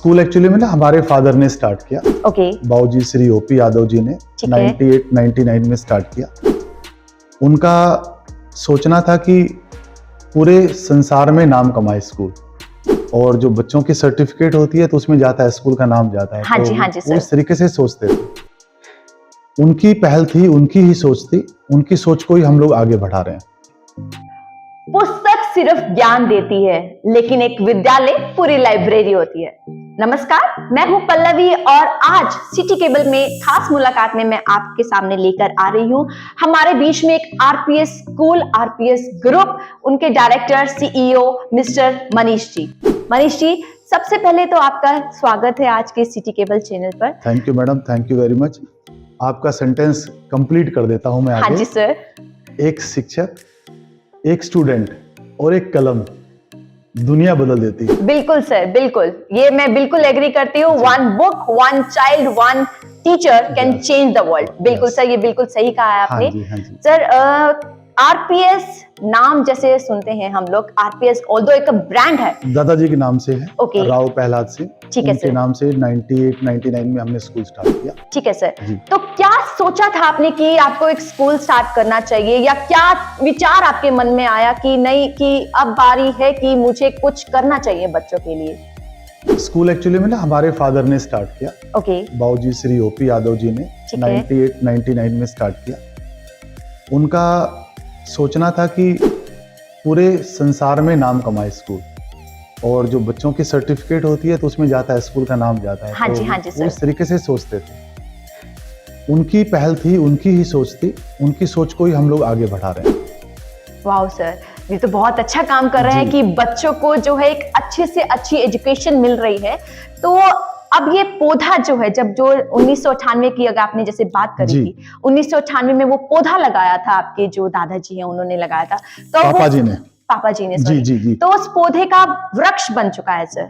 School actually में ना हमारे फादर ने स्टार्ट किया। ओके। बाबूजी श्री ओपी यादव जी ने 98-99 में स्टार्ट किया। उनका सोचना था कि पूरे संसार में नाम कमाए स्कूल, और जो बच्चों की सर्टिफिकेट होती है तो उसमें जाता है, स्कूल का नाम जाता है। हाँ जी, तो हाँ जी वो सर। इस तरीके से सोचते थे। उनकी पहल थी, उनकी ही सोच थी, उनकी सोच को ही हम लोग आगे बढ़ा रहे हैं। पुस्तक सिर्फ ज्ञान देती है, लेकिन एक विद्यालय पूरी लाइब्रेरी होती है। नमस्कार, मैं हूं पल्लवी और आज सिटी केबल में खास मुलाकात में मैं आपके सामने लेकर आ रही हूं हमारे बीच में एक आरपीएस स्कूल, आरपीएस ग्रुप, उनके director CEO mister Manish ji. Manish ji, सबसे पहले तो आपका स्वागत है आज के सिटी केबल चैनल पर। Thank you madam, thank you very much. आपका सेंटेंस कंप्लीट कर देता हूं मैं आगे। हाँ जी सर। एक शिक्षक, एक स्टूडेंट और एक कलम दुनिया बदल देती है। बिल्कुल सर, बिल्कुल, ये मैं बिल्कुल एग्री करती हूँ। One book, one child, one teacher can change the world. बिल्कुल सर, ये बिल्कुल सही कहा है आपने। हाँ जी, हाँ जी। सर, आरपीएस नाम जैसे सुनते हैं हम लोग, आरपीएस ऑल्दो एक ब्रांड है। दादाजी के नाम से है। ओके। राव प्रहलाद सिंह, ठीक है उनके सर। नाम से 98-99 में हमने स्कूल स्टार्ट किया। ठीक है सर। जी। तो क्या सोचा था आपने कि आपको एक स्कूल स्टार्ट करना चाहिए, या क्या विचार आपके मन में आया कि नहीं, कि अब बारी है कि मुझे कुछ करना चाहिए बच्चों के लिए? स्कूल एक्चुअली में ना हमारे फादर ने स्टार्ट किया। ओके। बाबूजी श्री ओपी यादव जी ने 98-99 में स्टार्ट किया। उनका सोचना था कि पूरे संसार में नाम कमाए स्कूल, और जो बच्चों की सर्टिफिकेट होती है तो उसमें जाता है, स्कूल का नाम जाता है। हाँ जी, तो हाँ जी वो सर। इस तरीके से सोचते थे। उनकी पहल थी, उनकी ही सोच थी, उनकी सोच को ही हम लोग आगे बढ़ा रहे हैं। वाह सर, ये तो बहुत अच्छा काम कर रहे हैं कि बच्चों को जो है एक अच्छे से अच्छी एजुकेशन मिल रही है। तो अब ये पौधा जो है, जब जो 1998 की अगर आपने जैसे बात करी थी, 1998 में वो पौधा लगाया था, आपके जो दादाजी हैं उन्होंने लगाया था, तो पापा जी ने जी जी जी। तो उस पौधे का वृक्ष बन चुका है सर।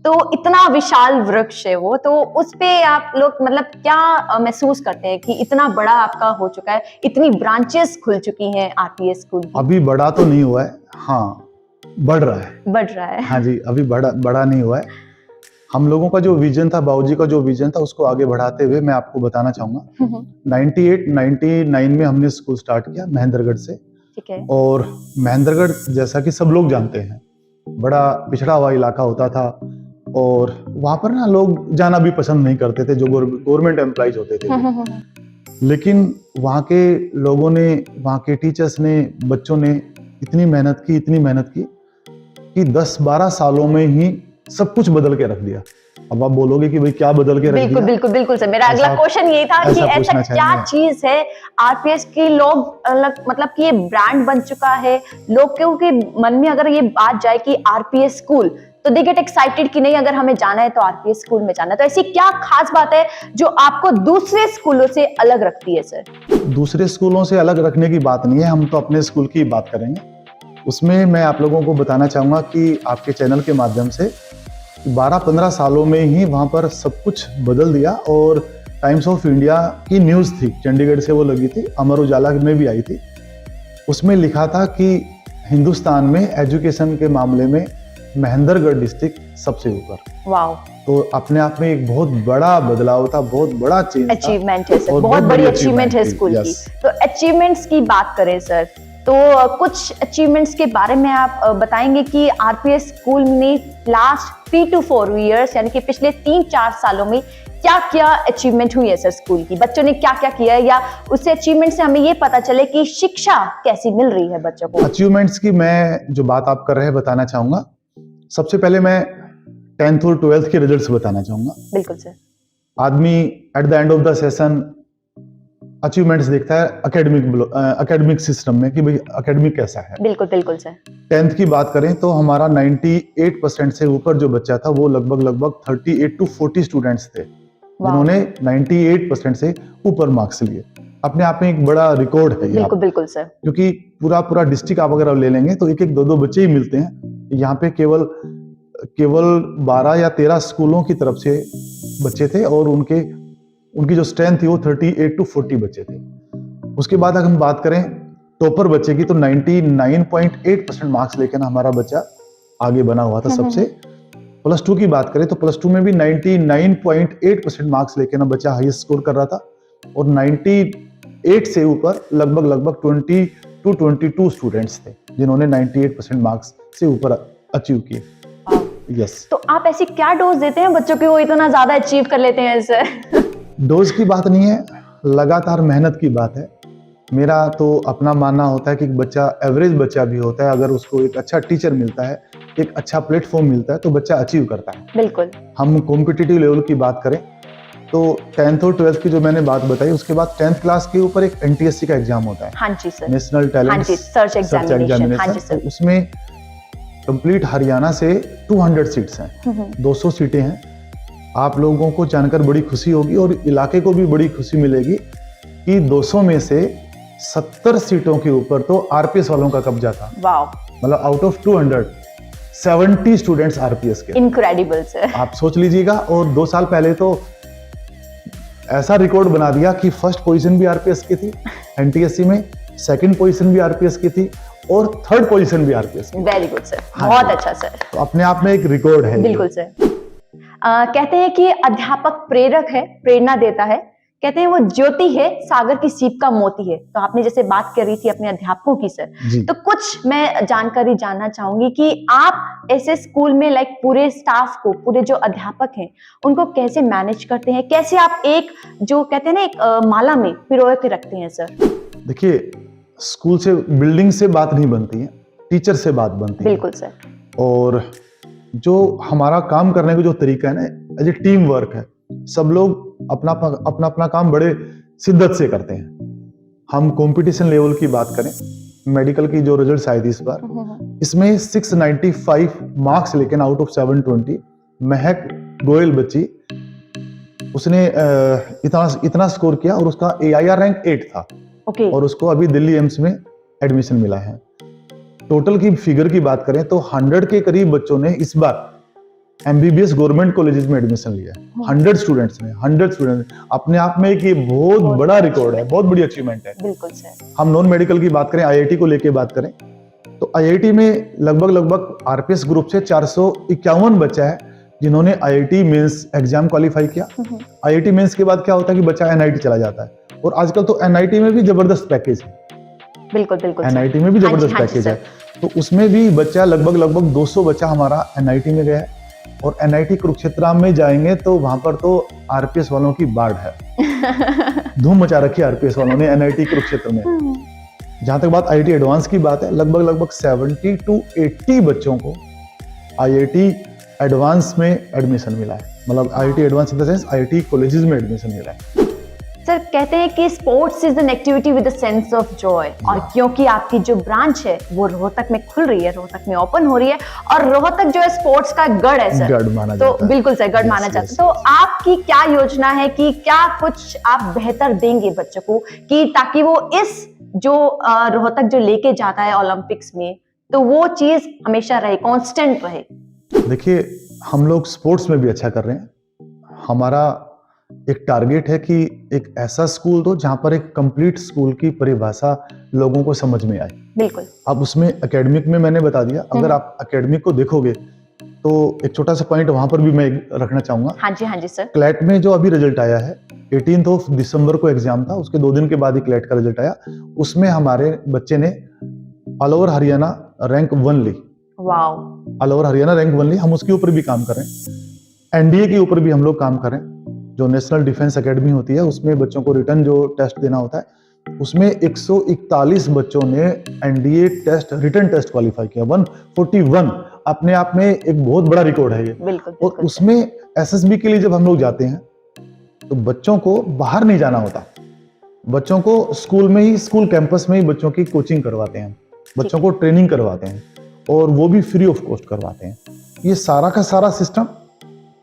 तो इतना विशाल वृक्ष है वो, तो उस पे आप लोग मतलब क्या महसूस करते हैं कि इतना बड़ा आपका हो चुका है, इतनी ब्रांचेस खुल चुकी हैं आरपीएस स्कूल की? अभी बड़ा तो नहीं हुआ है, हाँ बढ़ रहा है। बढ़ रहा है। हाँ जी, अभी बड़ा नहीं हुआ है। हम लोगों का जो विजन था, बाबूजी का जो विजन था, उसको आगे बढ़ाते हुए मैं आपको बताना चाहूंगा। 98-99 में हमने स्कूल स्टार्ट किया महेंद्रगढ़ से। ठीक है। और महेंद्रगढ़ जैसा कि सब लोग जानते हैं, बड़ा पिछड़ा हुआ इलाका होता था, और वहां पर ना लोग जाना भी पसंद नहीं करते थे, जो गवर्नमेंट एम्प्लॉइज होते थे। लेकिन वहाँ के लोगों ने, वहाँ के टीचर्स ने, बच्चों ने इतनी मेहनत की कि 10-12 सालों में ही सब कुछ बदल के रख दिया। अब आप बोलोगे कि भाई क्या बदल के रख दिया? बिल्कुल बिल्कुल सर, मेरा अगला क्वेश्चन यही था कि ऐसा क्या चीज है आरपीएस की लोग मतलब कि ये ब्रांड बन चुका है, लोगों के मन में अगर ये बात जाए कि आरपीएस स्कूल, तो दे गेट एक्साइटेड कि नहीं, अगर हमें जाना है तो आरपीएस स्कूल में जाना है। तो ऐसी क्या खास बात है जो आपको दूसरे स्कूलों से अलग रखती है सर? दूसरे स्कूलों से अलग रखने की बात नहीं है, हम तो अपने स्कूल की बात करेंगे। उसमें मैं आप लोगों को बताना चाहूंगा कि आपके चैनल के माध्यम से 12-15 सालों में ही वहां पर सब कुछ बदल दिया। और टाइम्स ऑफ इंडिया की न्यूज़ थी, चंडीगढ़ से वो लगी थी, अमर उजाला में भी आई थी। उसमें लिखा था कि हिंदुस्तान में एजुकेशन के मामले में महेंद्रगढ़ डिस्ट्रिक्ट सबसे ऊपर। वाओ। तो अपने आप में एक बहुत बड़ा बदलाव था, बहुत बड़ा चेंज, अचीवमेंट है सर, बहुत बड़ी अचीवमेंट है स्कूल की। तो अचीवमेंट्स की बात करें सर, तो कुछ अचीवमेंट्स के बारे में आप बताएंगे कि आरपीएस स्कूल ने लास्ट 3 to 4 इयर्स, यानी कि पिछले 3-4 सालों में क्या क्या अचीवमेंट हुई है सर स्कूल की, बच्चों ने क्या क्या किया है, या उससे अचीवमेंट से हमें ये पता चले कि शिक्षा कैसी मिल रही है बच्चों को? अचीवमेंट्स की मैं जो बात आप कर रहे हैं बताना चाहूंगा। सबसे पहले मैं 10th और 12th के रिजल्ट्स बताना चाहूंगा। बिल्कुल सर। आदमी at the end of the session achievements देखता है एकेडमिक सिस्टम में कि भाई एकेडमिक कैसा है। बिल्कुल बिल्कुल सर। 10th की बात करें तो हमारा 98% से ऊपर जो बच्चा था, वो लगभग 38 to 40 स्टूडेंट्स थे जिन्होंने 98% से ऊपर मार्क्स लिए। अपने आप में एक बड़ा रिकॉर्ड है। बिल्कुल बिल्कुल सर। क्योंकि पूरा डिस्ट्रिक्ट आप अगर ले लेंगे तो एक 2 बच्चे ही मिलते हैं। यहाँ पे केवल 12 या 13 स्कूलों की तरफ से बच्चे थे, और उनकी जो स्ट्रेंथ थी वो 38 to 40 बच्चे थे। उसके बाद अगर हम बात करें टॉपर बच्चे की, तो 99.8% मार्क्स लेकर ना हमारा बच्चा आगे बना हुआ था सबसे। प्लस टू की बात करें तो प्लस टू में भी 99.8% मार्क्स लेके ना बच्चा हाईएस्ट स्कोर कर रहा था, और 98 से ऊपर लगभग 20 to 22 स्टूडेंट्स थे जिन्होंने 98% मार्क्स से ऊपर अचीव किए। यस। तो आप ऐसी क्या डोज देते हैं बच्चों के वो इतना ज्यादा अचीव कर लेते हैं सर? डोज की बात नहीं है, लगातार मेहनत की बात है। मेरा तो अपना मानना होता है कि बच्चा एवरेज बच्चा भी होता है, अगर उसको एक अच्छा टीचर मिलता है, एक अच्छा प्लेटफॉर्म मिलता है तो बच्चा अचीव करता है। बिल्कुल। हम कॉम्पिटिटिव लेवल की बात करें तो 10th और 12th की जो मैंने बात बताई, उसके बाद 10th क्लास के ऊपर एक NTSC का एग्जाम होता है। हाँ जी सर। नेशनल हाँ टैलेंट जी, सर्च एग्जामिनेशन। हाँ जी सर। उसमें कंप्लीट हरियाणा से 200 सीट्स हैं, 200 सीटें हैं। आप लोगों को जानकर बड़ी खुशी होगी और इलाके को भी बड़ी खुशी मिलेगी कि 200 में से 70 सीटों के ऊपर तो आरपीएस वालों का कब्जा था। वाओ। मतलब आउट ऑफ 200 70 स्टूडेंट्स आरपीएस के। Incredible sir. आप सोच लीजिएगा। और 2 साल पहले तो ऐसा रिकॉर्ड बना दिया कि फर्स्ट पोजीशन भी आरपीएस की थी एनटीएससी में, सेकंड पोजीशन भी आरपीएस की थी और थर्ड पोजीशन भी आरपीएस की। वेरी गुड सर, हाँ बहुत जी। अच्छा सर। तो अपने आप में एक रिकॉर्ड है। बिल्कुल सर। कहते हैं कि अध्यापक प्रेरक है, प्रेरणा देता है। कहते हैं वो ज्योति है, सागर की सीप का मोती है। तो आपने जैसे बात कर रही थी अपने अध्यापकों की सर, जी। तो कुछ मैं जानकारी जानना चाहूंगी कि आप ऐसे स्कूल में लाइक पूरे स्टाफ को, पूरे जो अध्यापक हैं उनको कैसे मैनेज करते हैं, कैसे आप एक जो कहते हैं ना एक माला में पिरो के रखते हैं सर? देखिए, स्कूल से, बिल्डिंग से बात नहीं बनती है, टीचर से बात बनती है। बिल्कुल सर। और जो हमारा काम करने का जो तरीका है ना, एज ए टीम वर्क है। सब लोग अपना अपना काम बड़े शिद्दत से करते हैं। हम कंपटीशन लेवल की बात करें, मेडिकल की जो रिजल्ट्स आई थी इस बार, इसमें 695 मार्क्स लेकिन आउट ऑफ 720, महक गोयल बच्ची, उसने इतना स्कोर किया और उसका AIR रैंक 8 था। ओके। और उसको अभी दिल्ली एम्स में एडमिशन मिला है। टोटल की फिगर की बात करें तो 100 के करीब बच्चों ने इस बार MBBS गवर्नमेंट कॉलेजेस में एडमिशन लिया है। 100 स्टूडेंट्स ने, 100 स्टूडेंट, अपने आप में एक ये बहुत बड़ा रिकॉर्ड है, बहुत बड़ी अचीवमेंट है। बिल्कुल सर। हम नॉन मेडिकल की बात करें, IIT को लेके बात करें तो IIT में लगभग आरपीएस ग्रुप से 451 बच्चा है जिन्होंने IIT मेंस एग्जाम क्वालिफाई किया। IIT मेंस के बाद क्या होता है कि बच्चा NIT चला जाता है, और आजकल तो NIT में भी जबरदस्त पैकेज है। बिल्कुल बिल्कुल। NIT में भी जबरदस्त पैकेज है, तो उसमें भी बच्चा लगभग 200 बच्चा हमारा NIT में गया है। और NIT कुरुक्षेत्र में जाएंगे तो वहां पर तो आरपीएस वालों की बाढ़ है। धूम मचा रखी है आरपीएस वालों ने NIT कुरुक्षेत्र में। जहां तक बात IIT एडवांस की बात है, लगभग 70 to 80 बच्चों को IIT एडवांस में एडमिशन मिला है। मतलब IIT advance in the sense IIT colleges में एडमिशन मिला है। सर कहते हैं कि sports is an activity with a sense of Joy, और क्योंकि आपकी जो ब्रांच है वो रोहतक में खुल रही है, रोहतक में ओपन हो रही है, और रोहतक जो है स्पोर्ट्स का गढ़ है सर, गढ़ माना जाता तो है। बिल्कुल सर गढ़ माना जाता है। तो आपकी क्या योजना है कि क्या कुछ आप बेहतर देंगे बच्चों को कि ताकि वो इस जो रोहतक जो लेके जाता है ओलंपिक्स में, तो वो चीज हमेशा रहे, कांस्टेंट रहे? देखिए, हम लोग स्पोर्ट्स में भी अच्छा कर रहे हैं। हमारा एक टारगेट है कि एक ऐसा स्कूल दो जहां पर एक कंप्लीट स्कूल की परिभाषा लोगों को समझ में आए। बिल्कुल। अब उसमें एकेडमिक में मैंने बता दिया, अगर आप एकेडमिक को देखोगे तो एक छोटा सा पॉइंट वहां पर भी मैं रखना चाहूंगा। हाँ जी सर। क्लैट में जो अभी रिजल्ट आया है, 18 दिसंबर को एग्जाम था, उसके 2 दिन के बाद ही क्लैट का रिजल्ट आया। उसमें हमारे बच्चे ने ऑल ओवर हरियाणा रैंक 1 ली। Wow. All over Haryana rank 1 ली। हम उसके ऊपर भी काम कर रहे हैं, NDA के ऊपर भी हम लोग काम कर रहे हैं। जो नेशनल डिफेंस एकेडमी होती है, उसमें बच्चों को रिटर्न जो टेस्ट देना होता है, उसमें 141 बच्चों ने NDA test, return test qualify किया। 141 अपने आप में एक बहुत बड़ा रिकॉर्ड है ये। बिल्कुल। और उसमें SSB के लिए जब हम लोग जाते हैं तो बच्चों को बाहर नहीं जाना होता, बच्चों को स्कूल में ही, स्कूल कैंपस में ही बच्चों की कोचिंग करवाते हैं, बच्चों को ट्रेनिंग करवाते हैं, और वो भी फ्री ऑफ कॉस्ट करवाते हैं। ये सारा का सारा सिस्टम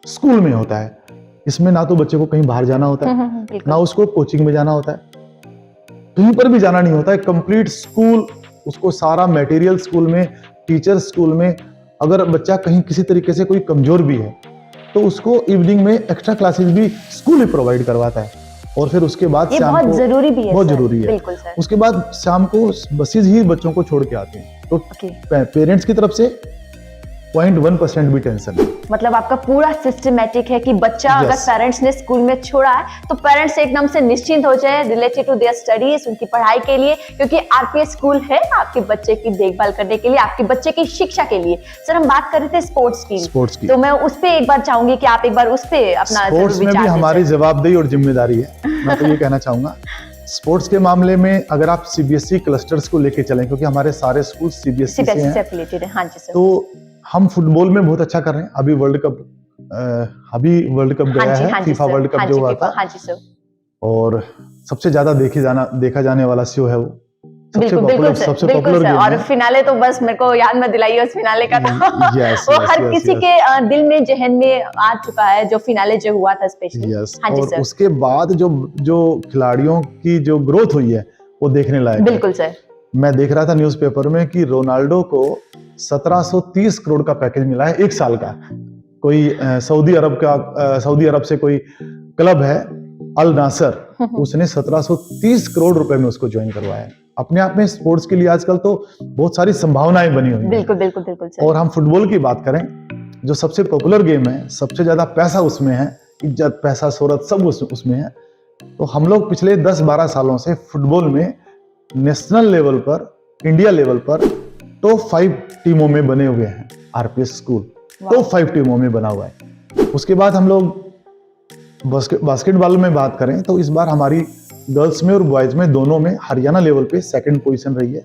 स्कूल में होता है। इसमें ना तो बच्चे को कहीं बाहर जाना होता है, ना उसको कोचिंग में जाना होता है, कहीं पर भी जाना नहीं होता है। कंप्लीट स्कूल, उसको सारा मटेरियल स्कूल में, टीचर स्कूल में। अगर बच्चा कहीं किसी तरीके से कोई कमजोर भी है तो उसको इवनिंग में एक्स्ट्रा क्लासेस भी स्कूल ही प्रोवाइड करवाता है। और फिर उसके बाद ये शाम बहुत को, जरूरी भी है, बहुत जरूरी है। बिल्कुल सर। उसके बाद शाम को बसेज ही बच्चों को छोड़ के आते हैं, तो पेरेंट्स की तरफ से 0.1% भी टेंशन नहीं। मतलब आपका पूरा सिस्टमेटिक है कि बच्चा अगर Yes. पेरेंट्स ने स्कूल में छोड़ा है तो पेरेंट्स एकदम से निश्चिंत हो जाए रिलेटेड टू देयर स्टडीज, उनकी पढ़ाई के लिए, क्योंकि आरपीएस स्कूल है आपके बच्चे की देखभाल करने के लिए, आपके बच्चे की शिक्षा के लिए। सर हम बात कर रहे थे स्पोर्ट्स की, तो मैं उस पे एक बार चाहूंगी कि आप एक बार उस पे अपना जरूर स्पोर्ट्स में भी विचार हमारी दीजिए। जवाबदेही और जिम्मेदारी है। मैं तो ये कहना चाहूंगा स्पोर्ट्स के मामले में अगर आप सीबीएसई क्लस्टर्स को लेके चलें, क्योंकि हमारे सारे स्कूल सीबीएसई से सीबीएसई से हैं, एफिलिएटेड है। हाँ जी सर। तो हम फुटबॉल में बहुत अच्छा कर रहे हैं। अभी वर्ल्ड कप गया है, फीफा वर्ल्ड कप जो हुआ था, हाँ जी सर। और सबसे ज्यादा देखा जाने वाला शो है वो, सबसे बिल्कुल पॉपुलर सर। गेम और है। फिनाले तो बस मेरे को याद मत दिलाइए उस फिनाले का, तो Yes, वो yes, हर yes, किसी yes. के दिल में जहन में आ चुका है, जो फिनाले जो हुआ था स्पेशली। यस, हाँ जी और सर। उसके बाद जो खिलाड़ियों की जो ग्रोथ हुई है वो देखने लायक है। बिल्कुल सर। मैं देख रहा था न्यूज़पेपर में कि रोनाल्डो को 1730 करोड़ का पैकेज मिला है एक साल का। कोई सऊदी अरब से कोई क्लब है अल नासर, उसने 1730 करोड़ रुपए में उसको ज्वाइन करवाया है। अपने आप में स्पोर्ट्स के लिए आजकल तो बहुत सारी संभावनाएं बनी हुई हैं। बिल्कुल सर। और हम फुटबॉल की बात करें, जो सबसे पॉपुलर गेम है, सबसे ज्यादा पैसा उसमें है, इज्जत पैसा शोहरत सब उसमें है। तो हम लोग पिछले 10-12 सालों से फुटबॉल में नेशनल लेवल पर, इंडिया लेवल पर टॉप 5 टीमों में बने हुए हैं। आरपीएस स्कूल टॉप 5 टीमों में बना हुआ है। उसके बाद हम लोग बास्केटबॉल में बात करें तो इस बार हमारी गर्ल्स में और बॉयज में दोनों में हरियाणा लेवल पे 2nd पोजीशन रही है।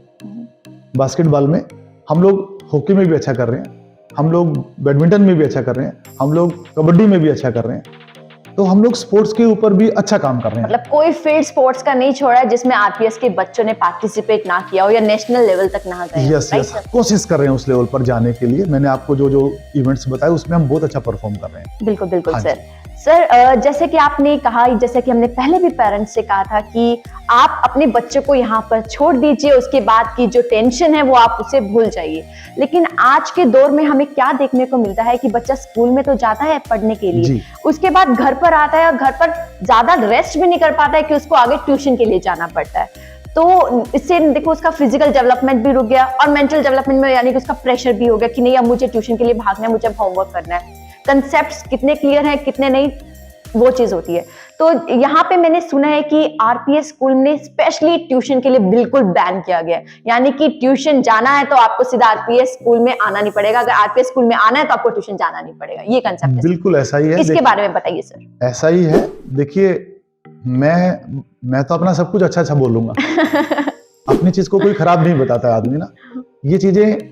बास्केटबॉल में हम लोग हॉकी में भी अच्छा कर रहे हैं, हम लोग बैडमिंटन में भी अच्छा कर रहे हैं, हम लोग कबड्डी में भी अच्छा कर रहे हैं। तो हम लोग स्पोर्ट्स के ऊपर भी अच्छा काम कर रहे हैं। मतलब कोई फील्ड स्पोर्ट्स का नहीं छोड़ा है जिसमें आरपीएस के बच्चों ने पार्टिसिपेट ना किया हो या नेशनल लेवल तक ना गए हो। यस, कोशिश कर रहे हैं उस लेवल पर जाने के लिए। मैंने आपको जो इवेंट्स बताए उसमें हम बहुत अच्छा परफॉर्म कर रहे हैं। बिल्कुल हाँ सर, जैसे कि आपने कहा, जैसे कि हमने पहले भी पेरेंट्स से कहा था कि आप अपने बच्चों को यहाँ पर छोड़ दीजिए, उसके बाद की जो टेंशन है वो आप उसे भूल जाइए। लेकिन आज के दौर में हमें क्या देखने को मिलता है कि बच्चा स्कूल में तो जाता है पढ़ने के लिए, उसके बाद घर पर आता है और घर पर ज्यादा रेस्ट भी नहीं कर पाता है कि उसको आगे ट्यूशन के लिए जाना पड़ता है। तो इससे देखो उसका फिजिकल डेवलपमेंट भी रुक गया और मेंटल डेवलपमेंट में यानी कि उसका प्रेशर भी हो गया कि नहीं अब मुझे ट्यूशन के लिए भागना है, मुझे होमवर्क करना है। कंसेप्ट्स कितने क्लियर हैं कितने नहीं, वो चीज होती है। तो यहाँ पे मैंने सुना है कि आरपीएस स्कूल में स्पेशली ट्यूशन के लिए बिल्कुल बैन किया गया है, यानी कि ट्यूशन जाना है तो आपको सीधा आरपीएस स्कूल में आना नहीं पड़ेगा, अगर आरपीएस स्कूल में आना है तो आपको ट्यूशन जाना नहीं पड़ेगा। ये कंसेप्ट है? बिल्कुल ऐसा ही है। इसके बारे में बताइए सर। ऐसा ही है। देखिए, मैं तो अपना सब कुछ अच्छा बोलूंगा अपनी चीज को कोई खराब नहीं बताता है आदमी ना। ये चीजें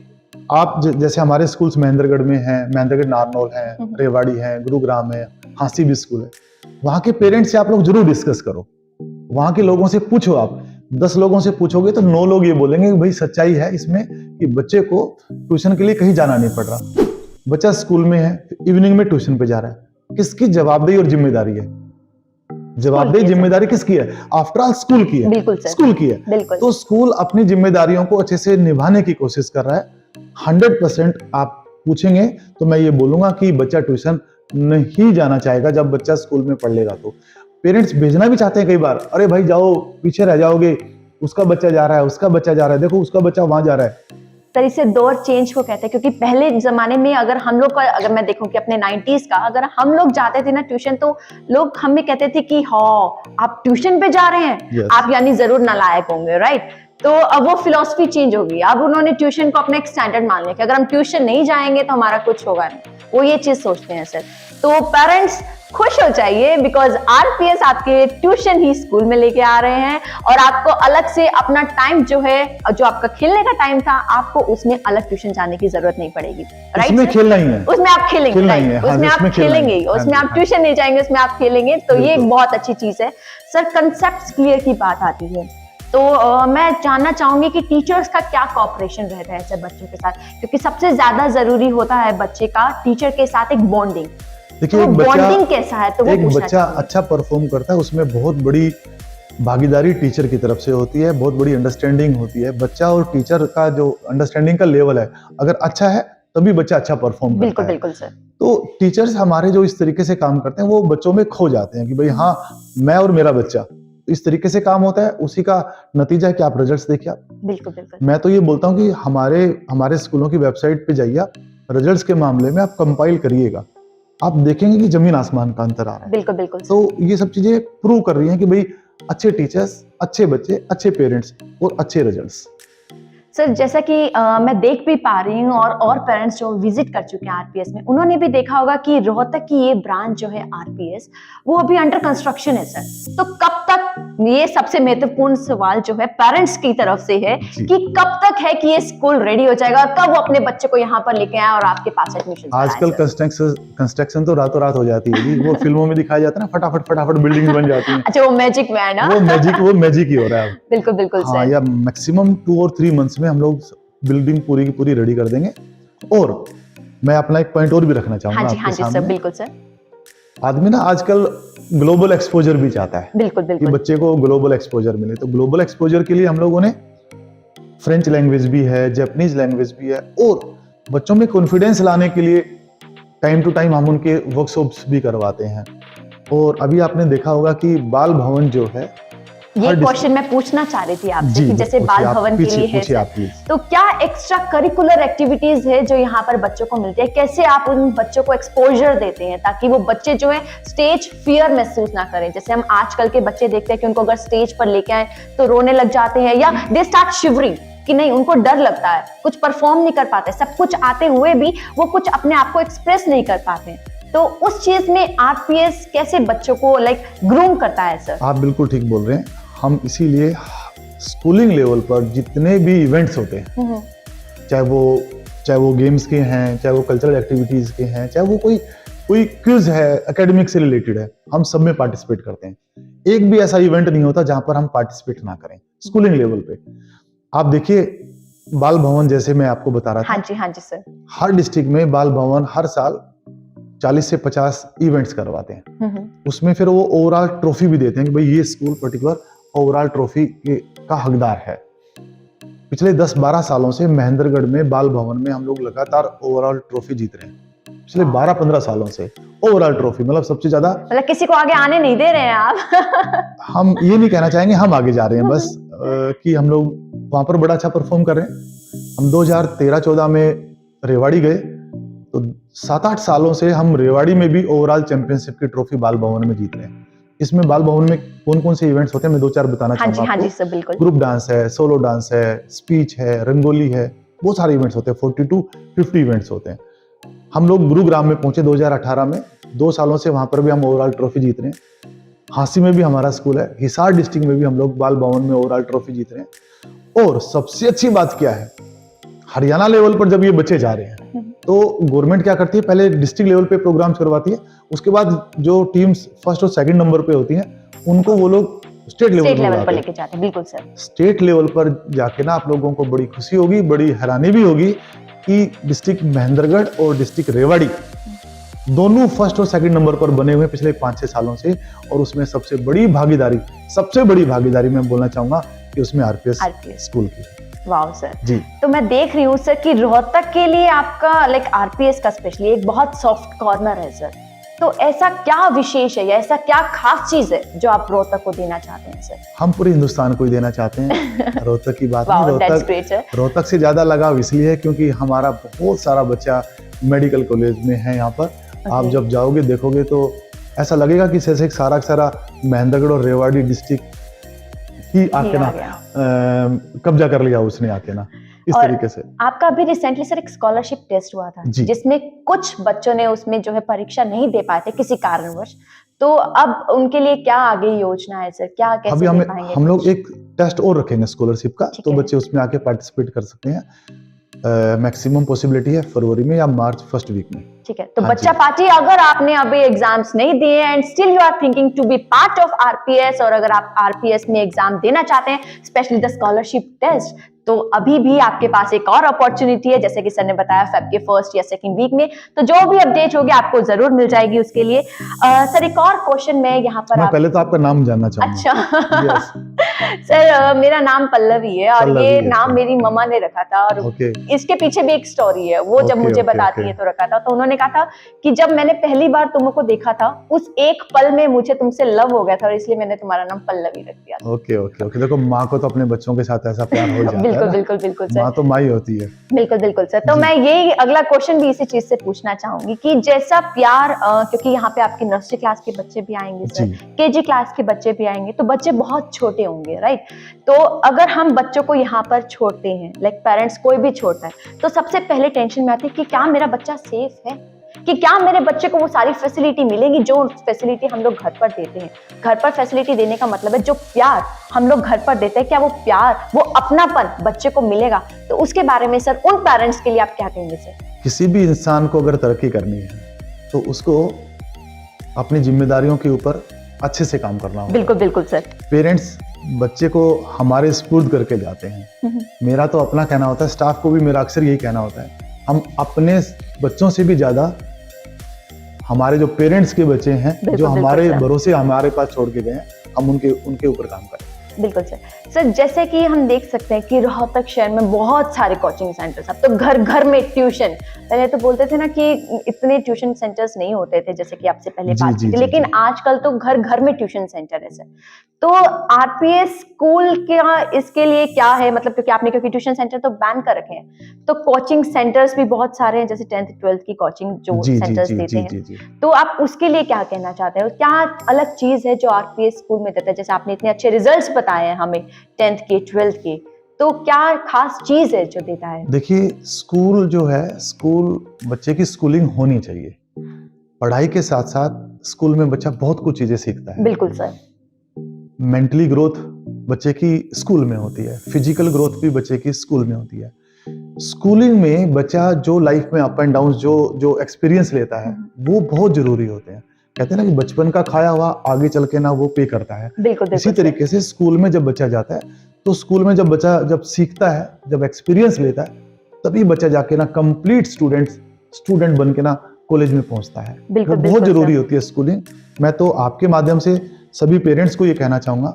आप जैसे हमारे स्कूल्स महेंद्रगढ़ में हैं, महेंद्रगढ़ नारनौल है, रेवाड़ी है, गुरुग्राम है, हांसी भी स्कूल है। वहां के पेरेंट्स से आप लोग जरूर डिस्कस करो, वहां के लोगों से पूछो। आप 10 लोगों से पूछोगे तो 9 लोग ये बोलेंगे कि भाई सच्चाई है इसमें कि बच्चे को ट्यूशन के लिए कहीं जाना नहीं पड़ रहा। बच्चा स्कूल में है, इवनिंग में ट्यूशन पे जा रहा है। किसकी जवाबदेही और जिम्मेदारी है? जवाबदेही जिम्मेदारी किसकी है? आफ्टर ऑल स्कूल की है। बिल्कुल सर, स्कूल की है। तो स्कूल अपनी जिम्मेदारियों को अच्छे से निभाने की कोशिश कर रहा है। 100% आप पूछेंगे तो मैं ये बोलूंगा कि बच्चा ट्यूशन नहीं जाना चाहेगा। जब बच्चा स्कूल में पढ़ लेगा तो पेरेंट्स भेजना भी चाहते हैं कई बार, अरे भाई जाओ, पीछे रह जाओगे, उसका बच्चा जा रहा है, उसका बच्चा जा रहा है, देखो उसका बच्चा वहां जा रहा है। सर इसे दौर चेंज को कहते हैं, क्योंकि पहले जमाने में अगर हम लोग का, अगर मैं देखूं कि अपने 90s का, अगर हम लोग जाते थे ना ट्यूशन तो लोग हमें कहते थे कि हाँ आप ट्यूशन पे जा रहे हैं, आप यानी जरूर नालायक होंगे, राइट। तो अब वो फिलॉसफी चेंज हो गई। अब उन्होंने ट्यूशन को अपना एक स्टैंडर्ड मान लिया कि अगर हम ट्यूशन नहीं जाएंगे तो हमारा कुछ होगा नहीं, वो ये चीज सोचते हैं सर। तो पेरेंट्स खुश हो जाइए, बिकॉज आरपीएस आपके ट्यूशन ही स्कूल में लेके आ रहे हैं और आपको अलग से अपना टाइम जो है, जो आपका खेलने का टाइम था, आपको उसमें अलग ट्यूशन जाने की जरूरत नहीं पड़ेगी, राइट। उसमें खेलना ही है, उसमें आप खेलेंगे, उसमें आप खेलेंगे, उसमें आप ट्यूशन नहीं जाएंगे, उसमें आप खेलेंगे। तो ये एक बहुत अच्छी चीज है सर। कंसेप्ट क्लियर की बात आती है तो मैं जानना चाहूंगी कि टीचर्स का क्या कॉपरेशन रहता है ऐसे बच्चों के साथ, क्योंकि सबसे ज्यादा जरूरी होता है बच्चे का टीचर के साथ एक बॉन्डिंग। देखिए, तो बॉन्डिंग कैसा है? तो एक बच्चा अच्छा परफॉर्म करता है, उसमें बहुत बड़ी भागीदारी टीचर की तरफ से होती है, बहुत बड़ी अंडरस्टैंडिंग होती है। बच्चा और टीचर का जो अंडरस्टैंडिंग का लेवल है अगर अच्छा है तभी बच्चा अच्छा परफॉर्म करता है। बिल्कुल सर। तो टीचर्स हमारे जो इस तरीके से काम करते हैं वो बच्चों में खो जाते हैं कि भाई हाँ मैं और मेरा बच्चा, इस तरीके से काम होता है। उसी का नतीजा है कि आप रिजल्ट्स देखिए। बिल्कुल। मैं तो ये बोलता हूँ कि हमारे स्कूलों की वेबसाइट पे जाइए, रिजल्ट्स के मामले में आप कंपाइल करिएगा, आप देखेंगे कि जमीन आसमान का अंतर आ रहा है। बिल्कुल बिल्कुल तो ये सब चीजें प्रूव कर रही हैं कि भाई अच्छे टीचर्स, अच्छे बच्चे, अच्छे पेरेंट्स और अच्छे रिजल्ट्स। सर, जैसा कि मैं देख भी पा रही हूँ और पेरेंट्स जो विजिट कर चुके हैं आरपीएस में, उन्होंने भी देखा होगा कि रोहतक की ये ब्रांच जो है आरपीएस, वो अभी अंडर कंस्ट्रक्शन है सर। तो कब तक, ये सबसे महत्वपूर्ण सवाल जो है पेरेंट्स की तरफ से है कि कब तक है कि ये स्कूल रेडी हो जाएगा और कब वो अपने बच्चे को यहाँ पर लेके आए और आपके पास एडमिशन। आजकल कंस्ट्रक्शन तो रातों रात हो जाती है जी। वो फिल्मों में दिखाया जाता है ना, फटाफट फटाफट बिल्डिंग बन जाती है। अच्छा, वो मैजिक में है ना? वो मैजिक ही हो रहा है। बिल्कुल बिल्कुल हाँ, सर। या मैक्सिमम 2 और 3 मंथ्स में हम लोग बिल्डिंग पूरी की पूरी रेडी कर देंगे। और मैं अपना एक पॉइंट और भी रखना चाहूंगा हाँ जी सर, बिल्कुल सर। आदमी ना आजकल ग्लोबल एक्सपोजर भी चाहता है। बिल्कुल कि बिल्कुल। बच्चे को ग्लोबल एक्सपोजर मिले। तो ग्लोबल एक्सपोजर के लिए हम लोगों ने फ्रेंच लैंग्वेज भी है, जापानीज लैंग्वेज भी है, और बच्चों में कॉन्फिडेंस लाने के लिए टाइम टू टाइम हम उनके वर्कशॉप्स भी करवाते हैं। और अभी आपने देखा होगा कि बाल भवन जो है, ये क्वेश्चन मैं पूछना चाह रही थी आपसे कि जैसे बाल भवन के लिए है सर, तो क्या एक्स्ट्रा करिकुलर एक्टिविटीज है जो यहाँ पर बच्चों को मिलती है? कैसे आप उन बच्चों को एक्सपोजर देते हैं ताकि वो बच्चे जो है स्टेज फियर महसूस ना करें? जैसे हम आजकल के बच्चे देखते हैं कि उनको अगर स्टेज पर लेके आए तो रोने लग जाते हैं, या दे स्टार्ट शिवरिंग कि नहीं, उनको डर लगता है, कुछ परफॉर्म नहीं कर पाते, सब कुछ आते हुए भी वो कुछ अपने आप को एक्सप्रेस नहीं कर पाते। तो उस चीज में आरपीएस कैसे बच्चों को ग्रूम करता है सर? आप बिल्कुल ठीक बोल रहे हैं। हम इसीलिए स्कूलिंग लेवल पर जितने भी इवेंट्स होते हैं, चाहे वो गेम्स के हैं, चाहे वो कल्चरल एक्टिविटीज के हैं, चाहे वो कोई क्विज है, एकेडमिक से रिलेटेड है, हम सब में पार्टिसिपेट करते हैं। एक भी ऐसा इवेंट नहीं होता जहां पर हम पार्टिसिपेट ना करें स्कूलिंग लेवल पे। आप देखिए, बाल भवन जैसे मैं आपको बता रहा था, हाँ जी सर। हर डिस्ट्रिक्ट में बाल भवन हर साल 40 से 50 इवेंट्स करवाते हैं। उसमें फिर वो ओवरऑल ट्रॉफी भी देते हैं कि भाई ये स्कूल पर्टिकुलर ओवरऑल ट्रॉफी का हकदार है। पिछले 10-12 सालों से महेंद्रगढ़ में बाल भवन में हम लोग लगातार ओवरऑल ट्रॉफी जीत रहे हैं। पिछले 12-15 सालों से ओवरऑल ट्रॉफी, मतलब सबसे ज्यादा। मतलब किसी को आगे आने नहीं दे रहे हैं आप? हम ये नहीं कहना चाहेंगे हम आगे जा रहे हैं, बस कि हम लोग वहां पर बड़ा अच्छा परफॉर्म कर रहे हैं। हम 2013-14 में रेवाड़ी गए, तो 7-8 सालों से हम रेवाड़ी में भी ओवरऑल चैंपियनशिप की ट्रॉफी बाल भवन में जीत रहे हैं। इसमें बाल भवन में कौन कौन से इवेंट्स होते हैं मैं 2-4 बताना चाहूंगा। हाँ जी सर, बिल्कुल। ग्रुप डांस है, सोलो डांस है, स्पीच है, रंगोली है, बहुत सारे इवेंट्स होते हैं। 42-50 इवेंट्स होते हैं। हम लोग गुरुग्राम में पहुंचे 2018 में, 2 सालों से वहां पर भी हम ओवरऑल ट्रॉफी जीत रहे हैं। हांसी में भी हमारा स्कूल है, हिसार डिस्ट्रिक्ट में भी हम लोग बाल भवन में ओवरऑल ट्रॉफी जीत रहे हैं। और सबसे अच्छी बात क्या है, हरियाणा लेवल पर जब ये बच्चे जा रहे हैं तो गवर्नमेंट क्या करती है, पहले डिस्ट्रिक्ट लेवल पे प्रोग्राम्स करवाती है, उसके बाद जो टीम्स फर्स्ट और सेकंड नंबर पे होती हैं उनको वो लोग स्टेट लेवल पर लेके जाते हैं। बिल्कुल सर। स्टेट लेवल पर जाके ना आप लोगों को बड़ी खुशी होगी, बड़ी हैरानी भी होगी कि डिस्ट्रिक्ट महेंद्रगढ़ और डिस्ट्रिक्ट रेवाड़ी दोनों फर्स्ट और सेकंड नंबर पर बने हुए पिछले 5-6 सालों से। और उसमें सबसे बड़ी भागीदारी मैं बोलना चाहूंगा कि उसमें आरपीएस स्कूल की। वाह सर जी। तो मैं देख रही हूँ सर कि रोहतक के लिए आपका आरपीएस का स्पेशली एक बहुत सॉफ्ट कॉर्नर है सर। तो ऐसा क्या विशेष है या ऐसा क्या खास चीज है जो आप रोहतक को देना चाहते हैं सर? हम पूरे हिंदुस्तान को ही देना चाहते हैं। रोहतक की बात नहीं, रोहतक से ज्यादा लगाव इसलिए है क्योंकि हमारा बहुत सारा बच्चा मेडिकल कॉलेज में है यहाँ पर। आप जब जाओगे देखोगे तो ऐसा लगेगा कि जैसे सारा महेंद्रगढ़ और रेवाड़ी डिस्ट्रिक्ट ही आके ना कब्जा कर लिया उसने आके ना, इस तरीके से। आपका अभी रिसेंटली सर एक स्कॉलरशिप टेस्ट हुआ था जिसमें कुछ बच्चों ने उसमें जो है परीक्षा नहीं दे पाए थे किसी कारणवश, तो अब उनके लिए क्या आगे योजना है सर? क्या कैसे अभी हम लोग एक टेस्ट और रखेंगे स्कॉलरशिप का, तो बच्चे उसमें आके पार्टिसिपेट कर सकते हैं। मैक्सिमम पॉसिबिलिटी है फरवरी में या मार्च फर्स्ट वीक में। ठीक है, तो बच्चा पार्टी अगर आपने अभी एग्जाम्स नहीं दिए and still you are thinking to be part of RPS, और अगर आप आरपीएस में एग्जाम देना चाहते हैं स्पेशली द स्कॉलरशिप टेस्ट, तो अभी भी आपके पास एक और अपॉर्चुनिटी है, जैसे कि सर ने बताया फेब के फर्स्ट या सेकंड वीक में। तो जो भी अपडेट होगी आपको जरूर मिल जाएगी उसके लिए। सर एक और क्वेश्चन मैं यहाँ पर पहले तो आपका नाम जानना चाहूंगा। अच्छा सर मेरा नाम पल्लवी है और पल्लवी ये है, नाम अच्छा। मेरी मम्मा ने रखा था और ओके इसके पीछे भी एक स्टोरी है। वो जब ओके मुझे ओके बताती ओके है तो रखा था, तो उन्होंने कहा था कि जब मैंने पहली बार तुमको देखा था उस एक पल में मुझे तुमसे लव हो गया था और इसलिए मैंने तुम्हारा नाम पल्लवी रख दिया था। Okay okay okay. देखो, माँ को तो अपने बच्चों के साथ ऐसा प्यार हो ही जाता है बिल्कुल ना। बिल्कुल बिल्कुल माँ सर, तो माँ ही होती है। बिल्कुल बिल्कुल सर। तो जी मैं यही अगला क्वेश्चन भी इसी चीज से पूछना चाहूंगी कि जैसा प्यार क्योंकि यहाँ पे आपकी नर्सरी क्लास के बच्चे भी आएंगे सर, जी केजी क्लास के बच्चे भी आएंगे, तो बच्चे बहुत छोटे होंगे राइट। तो अगर हम बच्चों को यहाँ पर छोड़ते हैं, लाइक पेरेंट्स कोई भी छोड़ता है, तो सबसे पहले टेंशन में आती है कि क्या मेरा बच्चा सेफ है, कि क्या मेरे बच्चे को वो सारी फैसिलिटी मिलेगी जो फैसिलिटी हम लोग घर पर देते हैं। घर पर फैसिलिटी देने का मतलब है जो प्यार हम लोग घर पर देते हैं, क्या वो प्यार, वो अपनापन बच्चे को मिलेगा। तो उसके बारे में सर उन पेरेंट्स के लिए आप क्या कहेंगे सर? किसी भी इंसान को अगर तरक्की करनी है तो उसको अपनी जिम्मेदारियों के ऊपर अच्छे से काम करना होगा। बिल्कुल बिल्कुल सर। पेरेंट्स बच्चे को हमारे स्पुर्द करके जाते हैं। मेरा तो अपना कहना होता है, स्टाफ को भी मेरा अक्सर यही कहना होता है, हम अपने बच्चों से भी ज्यादा हमारे जो पेरेंट्स के बच्चे हैं, जो बिल्कुल हमारे सर। भरोसे हमारे पास छोड़ के गए हैं, हम उनके ऊपर काम करें। बिल्कुल सर। सर जैसे कि हम देख सकते हैं कि रोहतक शहर में बहुत सारे कोचिंग सेंटर्स, अब तो घर घर में ट्यूशन, पहले तो बोलते थे ना कि इतने ट्यूशन सेंटर्स नहीं होते थे जैसे कि आपसे पहले जी, बात जी, की थी, जी, लेकिन जी। आजकल तो घर घर में ट्यूशन सेंटर है सर। तो आरपीएस स्कूल का इसके लिए क्या है, मतलब क्योंकि ट्यूशन सेंटर तो बैन कर रखे हैं, तो कोचिंग सेंटर्स भी बहुत सारे हैं, जैसे 10th 12th की कोचिंग जो जी जी सेंटर्स जी देते जी हैं। जी जी। तो आप उसके लिए क्या कहना चाहते हैं, क्या अलग चीज है जो आरपीएस स्कूल में देता है? जैसे आपने इतने अच्छे रिजल्ट्स बताए हैं हमें 10th के 12th के, तो क्या खास चीज है जो देता है? देखिए, स्कूल जो है, स्कूल बच्चे की स्कूलिंग होनी चाहिए। पढ़ाई के साथ साथ स्कूल में बच्चा बहुत कुछ चीजें सीखता है। बिल्कुल सर। मेंटली ग्रोथ बच्चे की स्कूल में होती है, फिजिकल ग्रोथ भी बच्चे की स्कूल में होती है। स्कूलिंग में बच्चा जो लाइफ में अप एंड डाउन जो एक्सपीरियंस लेता है, वो बहुत जरूरी होते हैं। कहते हैं ना कि बचपन का खाया हुआ आगे चल के ना वो पे करता है। बिल्कुल इसी बिल्कुल सर। तरीके से स्कूल में जब बच्चा जाता है, तो स्कूल में जब बच्चा जब सीखता है, जब एक्सपीरियंस लेता है, तभी बच्चा जाके ना कंप्लीट स्टूडेंट बन के ना कॉलेज में पहुंचता है। बिल्कुल वो बहुत बिल्कुल जरूरी सर। होती है स्कूलिंग। मैं तो आपके माध्यम से सभी पेरेंट्स को ये कहना चाहूंगा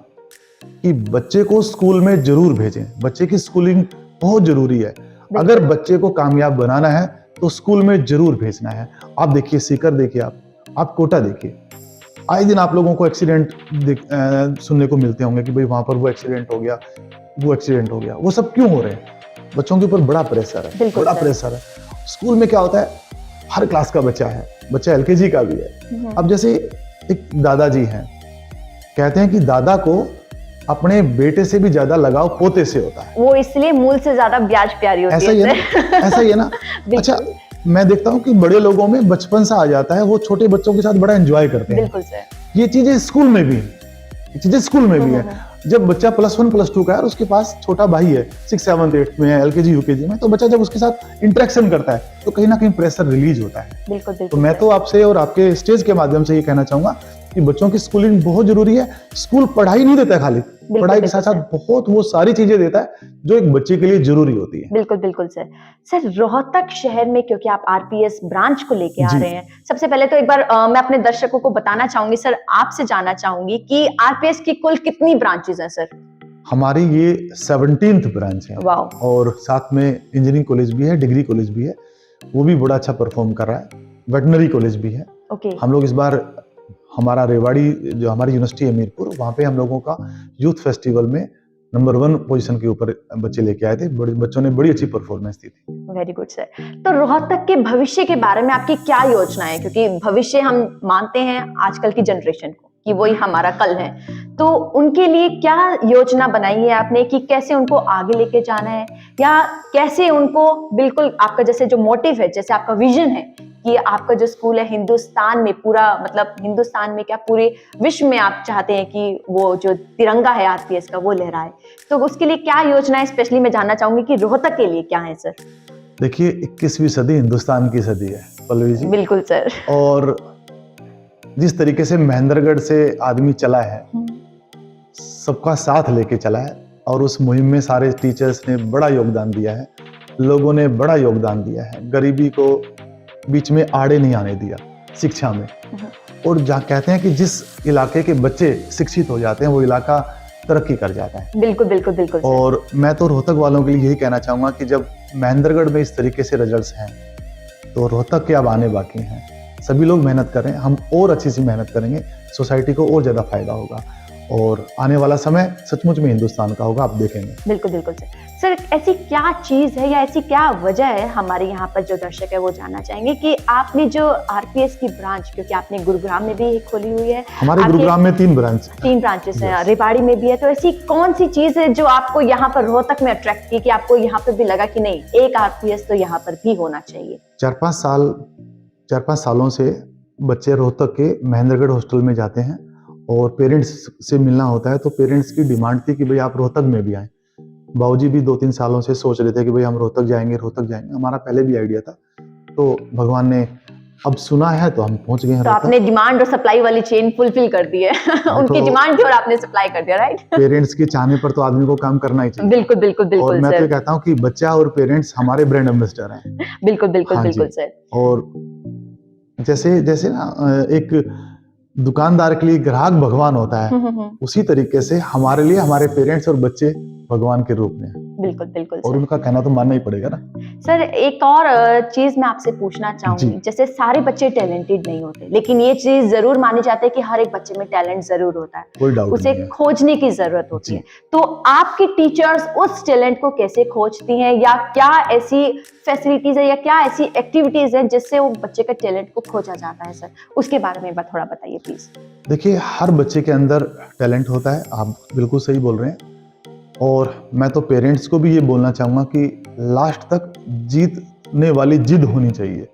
कि बच्चे को स्कूल में जरूर भेजें। बच्चे की स्कूलिंग बहुत जरूरी है। अगर बच्चे को कामयाब बनाना है तो स्कूल में जरूर भेजना है। आप देखिए सीकर, देखिए आप कोटा देखिए, आए दिन आप लोगों को एक्सीडेंट सुनने को मिलते होंगे कि भाई वहां पर वो एक्सीडेंट हो गया, वो एक्सीडेंट हो गया। वो सब क्यों हो रहे हैं? बच्चों के ऊपर बड़ा प्रेशर है, बिल्कुल बड़ा सर। प्रेशर है। स्कूल में क्या होता है, हर क्लास का बच्चा है, बच्चा एलकेजी का भी है। अब जैसे एक दादाजी हैं, कहते हैं कि दादा को अपने बेटे से भी ज्यादा लगाव पोते से होता है। वो इसलिए मूल से ज्यादा ब्याज प्यारी होती ऐसा ही है ना, ऐसा ही है ना। अच्छा, मैं देखता हूँ कि बड़े लोगों में बचपन सा आ जाता है, वो छोटे बच्चों के साथ बड़ा एंजॉय करते हैं। बिल्कुल सर। ये चीजें स्कूल में भी ये चीजें स्कूल में भी है। जब बच्चा +1 +2 का है और उसके पास छोटा भाई है, 6th 7th 8th में है, एलकेजी यूकेजी में, तो बच्चा जब उसके साथ इंटरेक्शन करता है तो कहीं ना कहीं प्रेशर रिलीज होता है। बिल्कुल तो बिल्कुल मैं सर। तो आपसे और आपके स्टेज के माध्यम से ये कहना चाहूंगा कि बच्चों की स्कूलिंग बहुत जरूरी है। स्कूल पढ़ाई नहीं देता है खाली, पढ़ाई के साथ साथ बहुत वो सारी चीजें देता है जो एक बच्चे के लिए जरूरी होती है। बिल्कुल बिल्कुल सर। सर रोहतक शहर में क्योंकि आप आरपीएस ब्रांच को लेके आ जी। रहे हैं, सबसे पहले तो एक बार मैं अपने दर्शकों को बताना चाहूंगी सर, आपसे जानना चाहूंगी कि आरपीएस की कुल कितनी ब्रांचेस हैं सर? हमारी ये 17th ब्रांच है वाओ। और साथ में इंजीनियरिंग कॉलेज भी है, डिग्री कॉलेज भी है, वो भी बड़ा अच्छा परफॉर्म कर रहा है। वेटनरी कॉलेज भी है। ओके। हम लोग इस बार हमारा रेवाड़ी जो हमारी यूनिवर्सिटी है मीरपुर, वहाँ पे हम लोगों का यूथ फेस्टिवल में नंबर 1 पोजीशन के ऊपर बच्चे लेके आए थे। बच्चों ने बड़ी अच्छी परफॉर्मेंस दी थी। Very good sir. तो रोहतक के भविष्य के बारे में आपकी क्या योजना है, क्योंकि भविष्य हम मानते हैं आजकल की जनरेशन को कि वही हमारा कल है, तो उनके लिए क्या योजना बनाई है आपने कि कैसे उनको आगे लेके जाना है, या कैसे उनको बिल्कुल आपका जैसे जो मोटिव है, जैसे आपका विजन है कि आपका जो स्कूल है हिंदुस्तान में पूरा, मतलब हिंदुस्तान में क्या पूरे विश्व में आप चाहते हैं कि वो जो तिरंगा है आरपीएस का वो लहराए, तो उसके लिए क्या योजना है? स्पेशली मैं जानना चाहूंगी कि रोहतक के लिए क्या है सर? देखिए, 21वीं सदी हिंदुस्तान की सदी है पल्लवी जी। बिल्कुल सर। और जिस तरीके से महेंद्रगढ़ से आदमी चला है, सबका साथ लेके चला है, और उस मुहिम में सारे टीचर्स ने बड़ा योगदान दिया है, लोगों ने बड़ा योगदान दिया है। गरीबी को बीच में आड़े नहीं आने दिया शिक्षा में। और जहाँ कहते हैं कि जिस इलाके के बच्चे शिक्षित हो जाते हैं वो इलाका तरक्की कर जाता है। बिल्कुल बिल्कुल बिल्कुल सर। और मैं तो रोहतक वालों के लिए यही कहना चाहूंगा कि जब महेंद्रगढ़ में इस तरीके से रिजल्ट्स हैं तो रोहतक के अब आने बाकी हैं। सभी लोग मेहनत करें, हम और अच्छी सी मेहनत करेंगे, सोसाइटी को और ज़्यादा फायदा होगा और आने वाला समय सचमुच में हिंदुस्तान का होगा, आप देखेंगे। बिल्कुल बिल्कुल सर। सर ऐसी क्या चीज है या ऐसी क्या वजह है, हमारे यहाँ पर जो दर्शक है वो जानना चाहेंगे कि आपने जो आरपीएस की ब्रांच, क्योंकि आपने गुरुग्राम में भी एक खोली हुई है, हमारे आपके गुरुग्राम में 3 ब्रांच, 3 ब्रांचेस हैं, Yes. रेवाड़ी में भी है, तो ऐसी कौन सी चीज है जो आपको यहाँ पर रोहतक में अट्रैक्ट की कि आपको यहाँ पर भी लगा कि नहीं एक आरपीएस तो यहाँ पर भी होना चाहिए? 4-5 सालों से बच्चे रोहतक के महेंद्रगढ़ हॉस्टल में जाते हैं और पेरेंट्स से मिलना होता है, तो पेरेंट्स की डिमांड थी कि भाई आप रोहतक में भी आएं। बाबूजी भी 2-3 सालों से सोच रहे थे कि भाई हम रोहतक जाएंगे, रोहतक जाएंगे। हमारा पहले भी आइडिया था, तो भगवान ने अब सुना है तो हम पहुंच गए हैं तो रोहतक। आपने डिमांड और सप्लाई वाली चेन फुलफिल कर दी है उनकी डिमांड थी और आपने सप्लाई कर दिया, राइट? पेरेंट्स के चाहने पर तो आदमी को काम करना ही चाहिए। बिल्कुल बिल्कुल और बिल्कुल मैं तो सर। कहता हूँ कि बच्चा और पेरेंट्स हमारे ब्रांड एम्बेसडर हैं। बिल्कुल बिल्कुल हाँ जी। बिल्कुल सर। और जैसे जैसे ना एक दुकानदार के लिए ग्राहक भगवान होता है, उसी तरीके से हमारे लिए हमारे पेरेंट्स और बच्चे भगवान के रूप में हैं। बिल्कुल बिल्कुल और सर। उनका कहना तो मानना ही पड़ेगा ना। सर एक और चीज मैं आपसे पूछना चाहूंगी, जी। जैसे सारे बच्चे टैलेंटेड नहीं होते, लेकिन ये चीज जरूर मानी जाती है कि हर एक बच्चे में टैलेंट जरूर होता है, कोई डाउट उसे नहीं है। खोजने की जरूरत होती जी। है। तो आपकी टीचर्स उस टैलेंट को कैसे खोजती हैं, या क्या ऐसी फैसिलिटीज है या क्या ऐसी एक्टिविटीज है जिससे वो बच्चे का टैलेंट को खोजा जाता है सर? उसके बारे में थोड़ा बताइए प्लीज। देखिए, हर बच्चे के अंदर टैलेंट होता है, आप बिल्कुल सही बोल रहे हैं। और मैं तो पेरेंट्स को भी ये बोलना चाहूँगा कि लास्ट तक जीतने वाली जिद होनी चाहिए।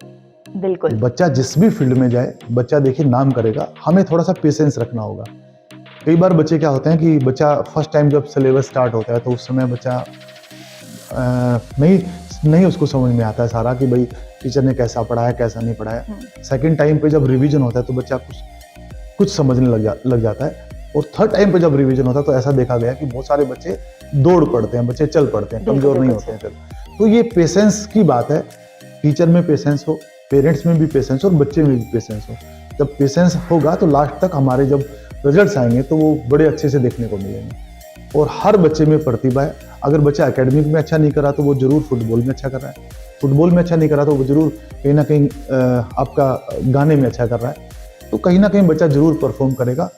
बिल्कुल बच्चा जिस भी फील्ड में जाए, बच्चा देखिए नाम करेगा, हमें थोड़ा सा पेशेंस रखना होगा। कई बार बच्चे क्या होते हैं कि बच्चा फर्स्ट टाइम जब सिलेबस स्टार्ट होता है तो उस समय बच्चा नहीं उसको समझ में आता है सारा कि भाई टीचर ने कैसा पढ़ाया कैसा नहीं पढ़ाया। सेकंड टाइम पे जब रिवीजन होता है तो बच्चा कुछ समझने लग जाता है। और थर्ड टाइम पे जब रिवीजन होता है तो ऐसा देखा गया कि बहुत सारे बच्चे दौड़ पड़ते हैं, बच्चे चल पड़ते हैं, कमजोर नहीं होते हैं फिर। तो ये पेशेंस की बात है, टीचर में पेशेंस हो, पेरेंट्स में भी पेशेंस हो और बच्चे में भी पेशेंस हो। जब पेशेंस होगा तो लास्ट तक हमारे जब रिजल्ट्स आएंगे तो वो बड़े अच्छे से देखने को मिलेंगे। और हर बच्चे में प्रतिभा है। अगर बच्चा एकेडमिक में अच्छा नहीं करा तो वो जरूर फुटबॉल में अच्छा कर रहा है, फुटबॉल में अच्छा नहीं करा तो वो जरूर कहीं ना कहीं आपका गाने में अच्छा कर रहा है। तो कहीं ना कहीं बच्चा जरूर परफॉर्म करेगा।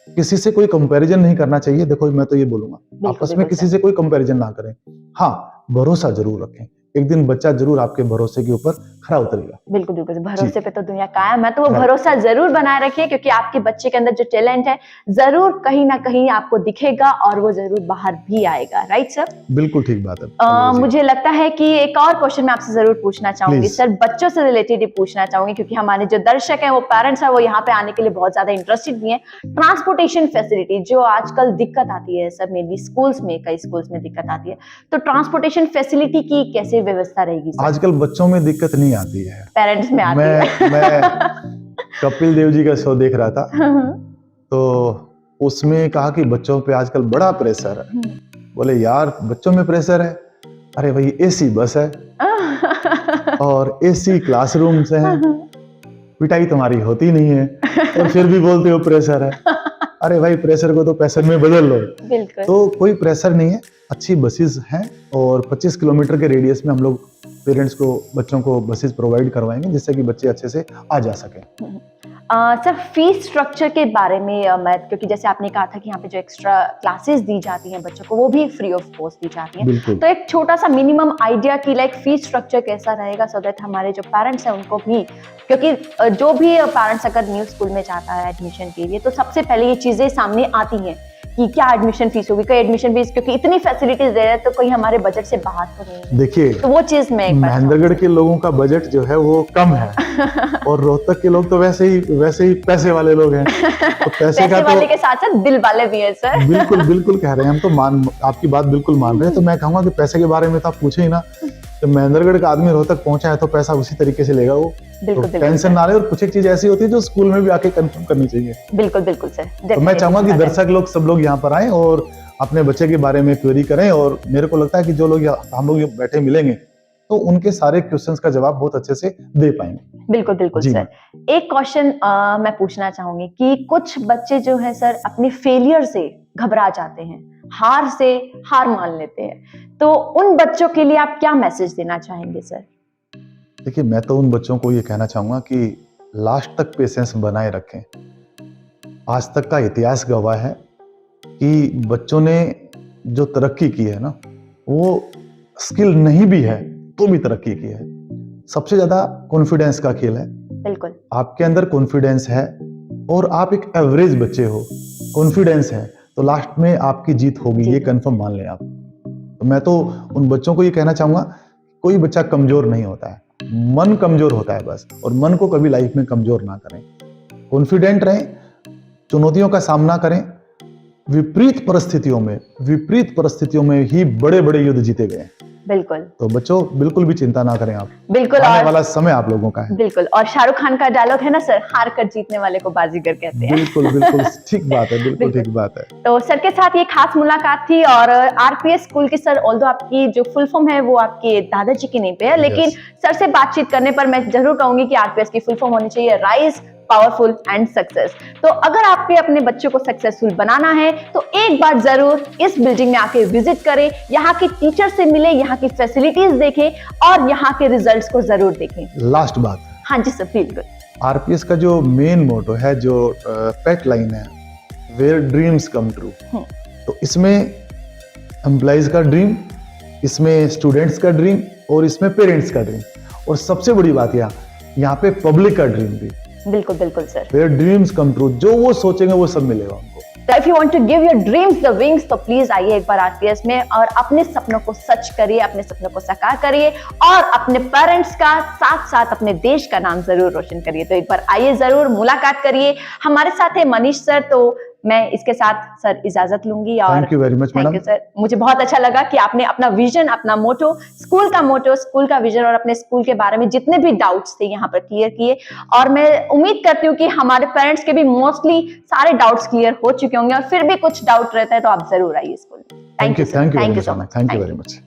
किसी से कोई कंपैरिजन नहीं करना चाहिए। देखो मैं तो ये बोलूंगा, आपस में किसी से कोई कंपैरिजन ना करें। हाँ, भरोसा जरूर रखें, एक दिन बच्चा जरूर आपके भरोसे के ऊपर खरा उतरेगा। बिल्कुल बिल्कुल, भरोसे पे तो दुनिया कायम है, तो वो भरोसा जरूर बनाए रखिए, क्योंकि आपके बच्चे के अंदर जो टैलेंट है जरूर कहीं ना कहीं आपको दिखेगा और वो जरूर बाहर भी आएगा, राइट सर? बिल्कुल ठीक बात है। मुझे लगता है कि एक और क्वेश्चन मैं आपसे जरूर पूछना चाहूंगी Please. सर, बच्चों से रिलेटेड ही पूछना चाहूंगी, क्योंकि हमारे जो दर्शक हैं वो पेरेंट्स हैं, वो यहाँ पे आने के लिए बहुत ज्यादा इंटरेस्टेड भी हैं। ट्रांसपोर्टेशन फैसिलिटी जो आजकल दिक्कत आती है सर, मेनली स्कूल्स में, कई स्कूल्स में दिक्कत आती है, तो ट्रांसपोर्टेशन फैसिलिटी की कैसे व्यवस्था रहेगी सर? आजकल बच्चों में दिक्कत नहीं आती है, पेरेंट्स में आती है। मैं कपिल देव जी का शो देख रहा था, तो उसमें कहा कि बच्चों पे आजकल बड़ा प्रेशर है। बोले यार बच्चों में प्रेशर है, अरे भाई एसी बस है और एसी क्लासरूम्स हैं, पिटाई तुम्हारी होती नहीं है और फिर भी बोलते हो प्रेशर है। अरे भाई प्रेशर को तो पैसे में बदल लो। बिल्कुल। तो कोई प्रेशर नहीं है, अच्छी बसेस हैं और 25 किलोमीटर के रेडियस में हम लोग पेरेंट्स को, बच्चों को बसेस प्रोवाइड करवाएंगे जिससे कि बच्चे अच्छे से आ जा सकें। सर फीस स्ट्रक्चर के बारे में मैं, क्योंकि जैसे आपने कहा था कि यहाँ पे जो एक्स्ट्रा क्लासेस दी जाती हैं बच्चों को वो भी फ्री ऑफ कॉस्ट दी जाती हैं, बिल्कुल। तो एक छोटा सा मिनिमम आइडिया की लाइक फीस स्ट्रक्चर कैसा रहेगा, सो दैट हमारे जो पेरेंट्स हैं उनको भी, क्योंकि जो भी पेरेंट्स अगर न्यू स्कूल में जाता है एडमिशन के लिए तो सबसे पहले ये चीजें सामने आती हैं कि क्या एडमिशन फीस होगी, कोई एडमिशन फीस, क्योंकि इतनी फैसिलिटीज दे रहे हैं तो कहीं हमारे बजट से बाहर तो नहीं है। देखिए, तो वो चीज में महेंद्रगढ़ के लोगों का बजट जो है वो कम है और रोहतक के लोग तो वैसे ही पैसे वाले लोग हैं, तो पैसे का वाले तो के साथ साथ दिल वाले भी हैं सर। बिल्कुल कह रहे हैं हम तो, आपकी बात बिल्कुल मान रहे हैं। तो मैं कहूंगा कि पैसे के बारे में तो आप पूछे ही ना, तो महेंद्रगढ़ का आदमी रोहतक पहुंचा है तो पैसा उसी तरीके से लेगा वो। तो टेंशन ना रहे। और कुछ एक चीज ऐसी होती है जो स्कूल में भी आके कंफर्म करनी चाहिए। बिल्कुल सर। तो मैं चाहूंगा कि दर्शक लोग, सब लोग यहाँ पर आए और अपने बच्चे के बारे में क्वेरी करें, और मेरे को लगता है कि जो लोग हम लोग बैठे मिलेंगे तो उनके सारे क्वेश्चंस का जवाब बहुत अच्छे से दे पाएंगे। बिल्कुल सर। एक क्वेश्चन मैं पूछना चाहूंगी कि कुछ बच्चे जो है सर अपने फेलियर से घबरा जाते हैं, हार से हार मान लेते हैं। तो उन बच्चों के लिए आप क्या मैसेज देना चाहेंगे सर? देखिए, मैं तो उन बच्चों को ये कहना चाहूँगा कि लास्ट तक पेशेंस बनाए रखें। आज तक का इतिहास गवाह है कि बच्चों ने जो तरक्की की है ना, वो स्किल नहीं भी है तो भी तरक्की की है। सबसे ज़्यादा कॉन्फिडेंस का खेल है। बिल्कुल। आपके अंदर कॉन्फिडेंस है और आप एक एवरेज बच्चे हो, कॉन्फिडेंस है, तो लास्ट में आपकी जीत होगी, जी। ये कंफर्म मान लें आप। तो मैं तो उन बच्चों को ये कहना चाहूँगा, कोई बच्चा कमज़ोर नहीं होता है, मन कमज़ोर होता है बस, और मन को कभी लाइफ में कमज़ोर ना करें। कॉन्फिडेंट रहें, चुनौतियों का सामना करें। विपरीत परिस्थितियों में ही बड़े-बड़े युद्ध जीते गए हैं। बिल्कुल। तो बच्चों, बिल्कुल भी चिंता ना करें आप। बिल्कुल। आने और वाला समय आप लोगों का है। बिल्कुल, और शाहरुख खान का डायलॉग है ना सर, हार कर जीतने वाले को बाजीगर कहते हैं। बिल्कुल, ठीक बात है, बिल्कुल ठीक बात है। तो सर के साथ ये खास मुलाकात थी, और आरपीएस स्कूल की सर, ऑल्दो आपकी जो फुल फॉर्म है वो आपके दादाजी की नेम पे है, लेकिन सर से बातचीत करने पर मैं जरूर कहूंगी कि आरपीएस की फुल फॉर्म होनी चाहिए राइज, पावरफुल एंड सक्सेस। तो अगर आपके अपने बच्चों को सक्सेसफुल बनाना है तो एक बार जरूर इस बिल्डिंग में आके विजिट करें, यहाँ की टीचर से मिले, यहाँ की फैसिलिटीज देखें और यहाँ के रिजल्ट्स को जरूर देखें। लास्ट बात, हाँ जी सर, बिल्कुल। आरपीएस का जो मेन मोटो है, जो पेट लाइन है, वेयर ड्रीम्स कम ट्रू, तो इसमें एम्प्लॉइज का ड्रीम, इसमें स्टूडेंट्स का ड्रीम और इसमें पेरेंट्स का ड्रीम, और सबसे बड़ी बात यहाँ पे पब्लिक का ड्रीम भी। बिल्कुल बिल्कुल sir. Where dreams come true, जो वो सोचेंगे वो सब मिलेगा उनको। So if you want to give your dreams the wings, तो प्लीज आइए एक बार आरपीएस में और अपने सपनों को सच करिए, अपने सपनों को साकार करिए और अपने पेरेंट्स का साथ साथ अपने देश का नाम जरूर रोशन करिए। तो एक बार आइए, जरूर मुलाकात करिए। हमारे साथ है मनीष सर, तो मैं इसके साथ सर इजाजत लूंगी। और thank you very much madam. Thank you sir, मुझे बहुत अच्छा लगा कि आपने अपना विजन, अपना मोटो, स्कूल का विजन और अपने स्कूल के बारे में जितने भी डाउट्स थे यहाँ पर क्लियर किए, और मैं उम्मीद करती हूँ कि हमारे पेरेंट्स के भी मोस्टली सारे डाउट्स क्लियर हो चुके होंगे, और फिर भी कुछ डाउट रहता है तो आप जरूर आइए स्कूल में। Thank you so much. Thank you very much.